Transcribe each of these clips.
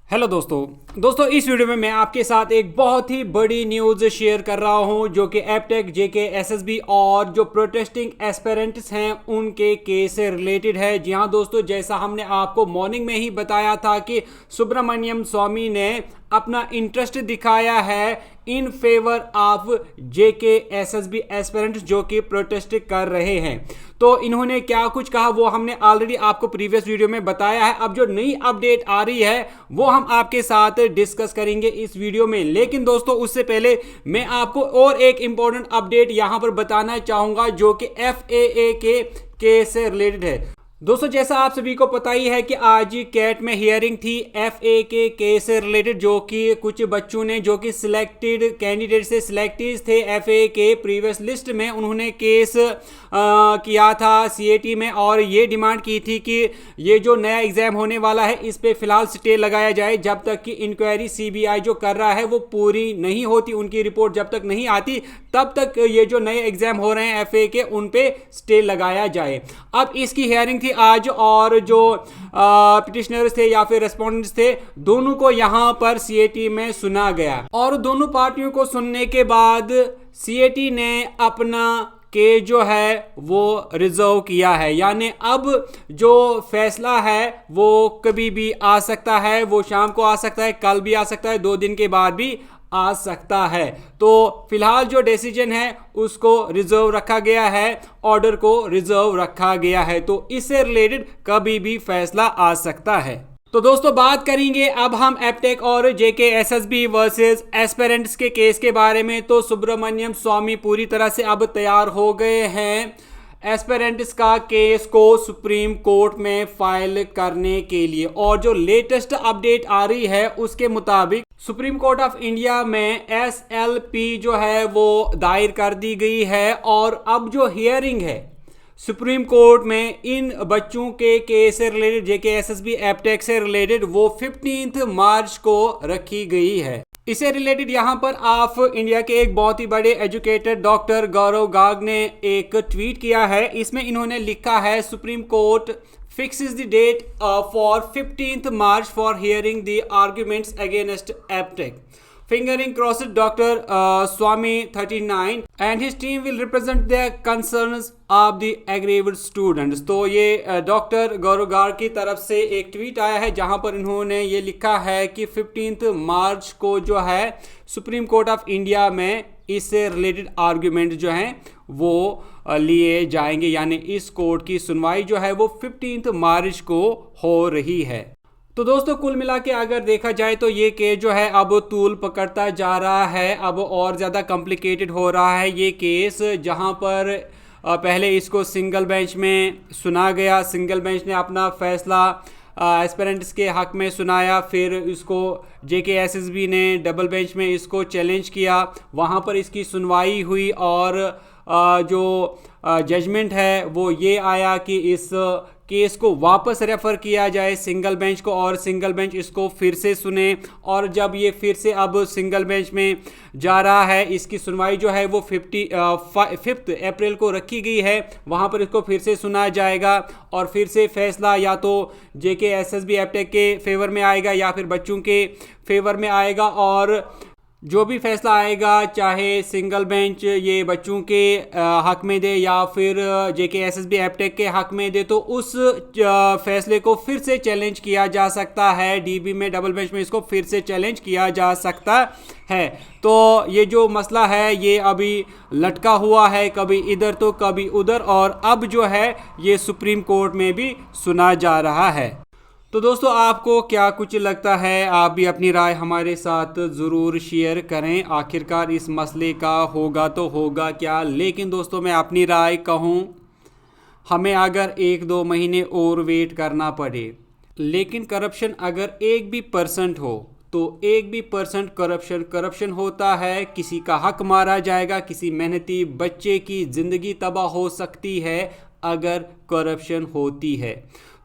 Hello दोस्तों इस video में मैं आपके साथ एक बहुत ही बड़ी न्यूज़ शेयर कर रहा हूं जो कि एपटेक जेके एसएसबी और जो प्रोटेस्टिंग एस्पिरेंट्स हैं उनके केस से रिलेटेड है। जी हां दोस्तों, जैसा हमने आपको मॉर्निंग में ही बताया था कि सुब्रमण्यम स्वामी ने अपना इंटरेस्ट दिखाया है in favour of JK SSB aspirants जो कि प्रोटेस्ट कर रहे हैं। तो इन्होंने क्या कुछ कहा वो हमने ऑलरेडी आपको प्रीवियस वीडियो में बताया है। अब जो नई अपडेट आ रही है वो हम आपके साथ डिस्कस करेंगे इस वीडियो में। लेकिन दोस्तों उससे पहले मैं आपको और एक इंपॉर्टेंट अपडेट यहां पर बताना चाहूंगा जो कि एफएए के केस से रिलेटेड है। दोस्तों जैसा आप सभी को पता ही है कि आज कैट में हियरिंग थी एफए के केस से रिलेटेड, जो कि कुछ बच्चों ने जो कि सिलेक्टेड कैंडिडेट से सिलेक्टेड थे एफए के प्रीवियस लिस्ट में, उन्होंने केस किया था सीएटी में और ये डिमांड की थी कि ये जो नया एग्जाम होने वाला है इस पे फिलहाल स्टे लगाया जाए जब तक कि इंक्वायरी सीबीआई जो कर रहा है वो पूरी नहीं होती, उनकी रिपोर्ट जब तक नहीं आती तब तक ये जो नए एग्जाम हो रहे हैं एफए के उन पे स्टे लगाया जाए। अब इसकी हियरिंग थी आज और जो पिटिशनर्स थे या फिर रेस्पोंडेंट्स थे दोनों को यहां पर सीएटी में सुना गया और दोनों पार्टियों को सुनने के बाद सीएटी ने अपना केस जो है वो रिजर्व किया है। यानी अब जो फैसला है वो कभी भी आ सकता है, वो शाम को आ सकता है, कल भी आ सकता है, 2 दिन के बाद भी आ सकता है। तो फिलहाल जो डिसीजन है उसको रिजर्व रखा गया है, ऑर्डर को रिजर्व रखा गया है, तो इससे रिलेटेड कभी भी फैसला आ सकता है। तो दोस्तों बात करेंगे अब हम एपटेक और जेके एसएसबी वर्सेस एस्पिरेंट्स के केस के बारे में। तो सुब्रमण्यम स्वामी पूरी तरह से अब तैयार हो गए हैं एस्पिरेंट्स का केस को सुप्रीम कोर्ट में फाइल करने के लिए, और जो लेटेस्ट अपडेट आ रही है उसके मुताबिक सुप्रीम कोर्ट ऑफ इंडिया में एसएलपी जो है वो दायर कर दी गई है और अब जो हियरिंग है सुप्रीम कोर्ट में इन बच्चों के केस से रिलेटेड जेके एसएसबी एपटेक से रिलेटेड वो 15 मार्च को रखी गई है। इससे रिलेटेड यहां पर ऑफ इंडिया के एक बहुत ही बड़े एजुकेटेड डॉक्टर गौरव गाग ने एक ट्वीट किया है। इसमें इन्होंने लिखा है supreme court fixes the date for 15th March for hearing the arguments against APTEC. Fingering crossed Dr. Swami 39 and his team will represent the concerns of the aggrieved students. तो ये डॉक्टर गौरव गार्ग की तरफ से एक ट्वीट आया है जहां पर इन्होंने ये लिखा है कि 15 मार्च को जो है सुप्रीम कोर्ट ऑफ इंडिया में इससे रिलेटेड आर्ग्यूमेंट जो हैं वो लिए जाएंगे, यानी इस कोर्ट की सुनवाई जो है वो 15 मार्च को हो रही है। तो दोस्तों कुल मिला के अगर देखा जाए तो ये केस जो है अब तूल पकड़ता जा रहा है, अब और ज़्यादा कॉम्प्लिकेटेड हो रहा है ये केस। जहां पर पहले इसको सिंगल बेंच में सुना गया, सिंगल बेंच ने अपना फैसला एस्पिरेंट्स के हक में सुनाया, फिर इसको जेके एसएसबी ने डबल बेंच में इसको चैलेंज किया, वहाँ पर इसकी सुनवाई हुई और जो जजमेंट है वो ये आया कि इस केस को वापस रेफ़र किया जाए सिंगल बेंच को और सिंगल बेंच इसको फिर से सुने। और जब ये फिर से अब सिंगल बेंच में जा रहा है, इसकी सुनवाई जो है वो 5 अप्रैल को रखी गई है, वहाँ पर इसको फिर से सुना जाएगा और फिर से फैसला या तो जेके एसएसबी एपटेक के फेवर में आएगा या फिर बच्चों के फेवर में आएगा। और जो भी फैसला आएगा चाहे सिंगल बेंच ये बच्चों के हक में दे या फिर जेके एसएसबी एपटेक के हक में दे, तो उस फैसले को फिर से चैलेंज किया जा सकता है। डीबी में डबल बेंच में इसको फिर से चैलेंज किया जा सकता है। तो ये जो मसला है ये अभी लटका हुआ है, कभी इधर तो कभी उधर, और अब जो है ये सुप्रीम कोर्ट में भी सुना जा रहा है। तो दोस्तों आपको क्या कुछ लगता है, आप भी अपनी राय हमारे साथ ज़रूर शेयर करें। आखिरकार इस मसले का होगा तो होगा क्या। लेकिन दोस्तों मैं अपनी राय कहूँ, हमें अगर 1-2 महीने और वेट करना पड़े, लेकिन करप्शन अगर 1% हो तो 1% करप्शन होता है, किसी का हक मारा जाएगा, किसी मेहनती बच्चे की ज़िंदगी तबाह हो सकती है अगर करप्शन होती है।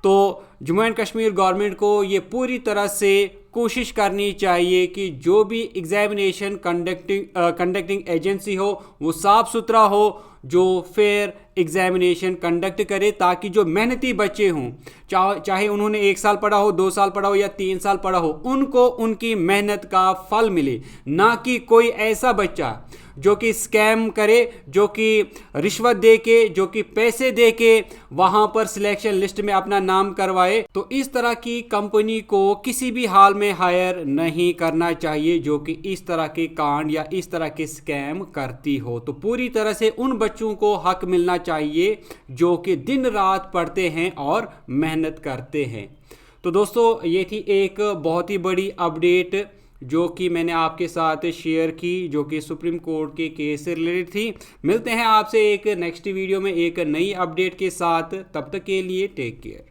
तो जम्मू एंड कश्मीर गवर्नमेंट को ये पूरी तरह से कोशिश करनी चाहिए कि जो भी एग्जामिनेशन कंडक्टिंग एजेंसी हो वो साफ़ सुथरा हो, जो फेयर एग्जामिनेशन कंडक्ट करे, ताकि जो मेहनती बच्चे हों, चाहे उन्होंने 1 साल पढ़ा हो, 2 साल पढ़ा हो या 3 साल पढ़ा हो, उनको उनकी मेहनत का फल मिले। ना कि कोई ऐसा बच्चा जो कि स्कैम करे, जो कि रिश्वत दे के, जो कि पैसे दे के वहां पर सिलेक्शन लिस्ट में अपना नाम करवाए। तो इस तरह की कंपनी को किसी भी हाल में हायर नहीं करना चाहिए जो कि इस तरह के कांड या इस तरह के स्कैम करती हो। तो पूरी तरह से उन बच्चों को हक मिलना चाहिए जो कि दिन रात पढ़ते हैं और मेहनत करते हैं। तो दोस्तों, ये थी एक बहुत ही बड़ी अपडेट जो कि मैंने आपके साथ शेयर की, जो कि सुप्रीम कोर्ट के केस से रिलेटेड थी। मिलते हैं आपसे एक नेक्स्ट वीडियो में एक नई अपडेट के साथ। तब तक के लिए टेक केयर।